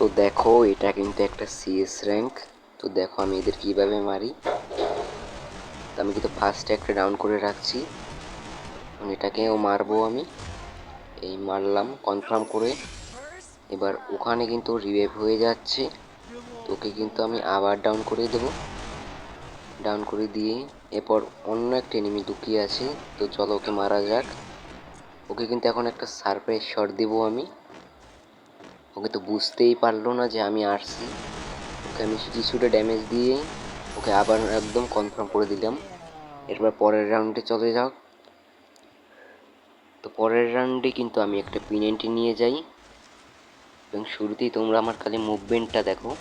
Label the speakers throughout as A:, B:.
A: তো দেখো এটা কিন্তু একটা সিএস র্যাঙ্ক। তো দেখো আমি এদের কিভাবে মারি। তো আমি কিন্তু ফার্স্টে একটা ডাউন করে রাখছি, এটাকেও মারবো আমি। এই মারলাম কনফার্ম করে। এবার ওখানে কিন্তু রিভাইভ হয়ে যাচ্ছে, তোকে কিন্তু আমি আবার ডাউন করে দেব। ডাউন করে দিয়ে এরপর অন্য একটা এনিমি লুকিয়ে আছে, তো চলো ওকে মারা যাক। ওকে কিন্তু এখন একটা সারপ্রাইজ শট দেবো আমি। ওকে তো বুঝতেই পারলো না যে আমি আসছি। ওকে আমি কিছুটা ড্যামেজ দিয়ে ওকে আবার একদম কনফার্ম করে দিলাম। এরপর পরের রাউন্ডে চলে যাও। তো পরের রাউন্ডে কিন্তু আমি একটা P90 নিয়ে যাই, এবং শুরুতেই তোমরা আমার খালি মুভমেন্টটা দেখো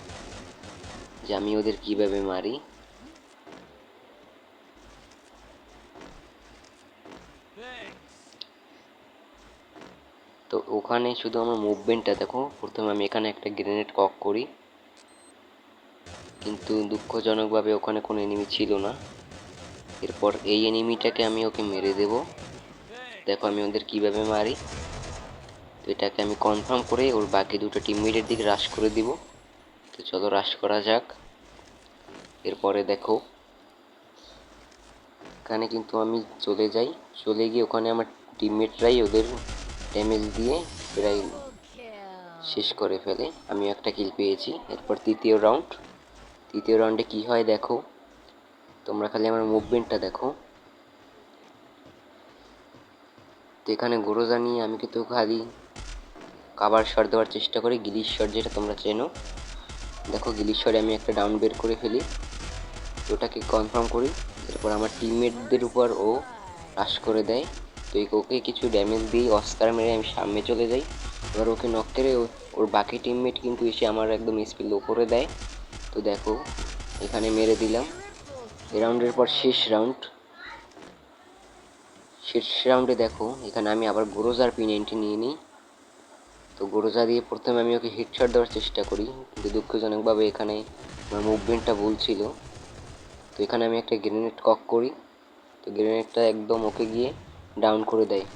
A: যে আমি ওদের কিভাবে মারি। তো ওখানে শুধু আমার মুভমেন্টটা দেখো। প্রথমে আমি এখানে একটা গ্রেনেড কক করি, কিন্তু দুঃখজনকভাবে ওখানে কোনো এনিমি ছিল না। এরপর এই এনিমিটাকে আমি ওকে মেরে দেব। দেখো আমি ওদের কিভাবে মারি। তো এটাকে আমি কনফার্ম করে ওর বাকি দুটো টিমমেটের দিকে রাশ করে দিব। তো চলো রাশ করা যাক। এরপরে দেখো এখানে কিন্তু আমি চলে যাই, চলে গিয়ে ওখানে আমার টিমমেটরাই ওদের ড্যামেজ দিয়ে প্রায় শেষ করে ফেলে। আমি একটা কিল পেয়েছি। এরপর তৃতীয় রাউন্ডে কি হয় দেখো। তোমরা খালি আমার মুভমেন্টটা দেখো। তো এখানে গোরোজা নিয়ে আমি কিন্তু খালি কাভার শট দেওয়ার চেষ্টা করি, গিলিশ শট যেটা তোমরা চেনো। দেখো গিলিশ শটে আমি একটা ডাউন বের করে ফেলি, তো ওটাকে কনফার্ম করি। এরপর আমার টিমমেটদের উপর ও রাশ করে দেয়। তো ওকে কিছু ড্যামেজ দিয়ে অস্কার মেরে আমি সামনে চলে যাই। এবার ওকে নক করে ওর বাকি টিমমেট কিন্তু এসে আমার একদম স্পিড লো করে দেয়। তো দেখো এখানে মেরে দিলাম। এই রাউন্ডের পর শেষ রাউন্ডে দেখো এখানে আমি আবার গোরোজার P90 নিয়ে নিই। তো গোরোজা দিয়ে প্রথমে আমি ওকে হেডশট দেওয়ার চেষ্টা করি, কিন্তু দুঃখজনকভাবে এখানে আমার মুভমেন্টটা ভুল ছিল। তো এখানে আমি একটা গ্রেনেড কক করি, তো গ্রেনেডটা একদম ওকে গিয়ে ডাউন করে দেয়।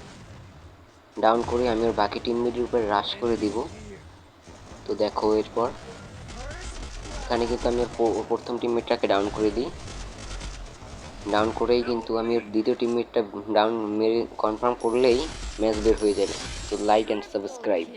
A: ডাউন করে আমি ওর বাকি টিমমেটের উপরে রাশ করে দিব। তো দেখো এরপর এখানে কিন্তু আমি ওর প্রথম টিমমেটটাকে ডাউন করে দিই। ডাউন করেই কিন্তু আমি ওর দ্বিতীয় টিমমেটটা ডাউন মেরে কনফার্ম করলেই ম্যাচ বের হয়ে যাবে। তো লাইক অ্যান্ড সাবস্ক্রাইব।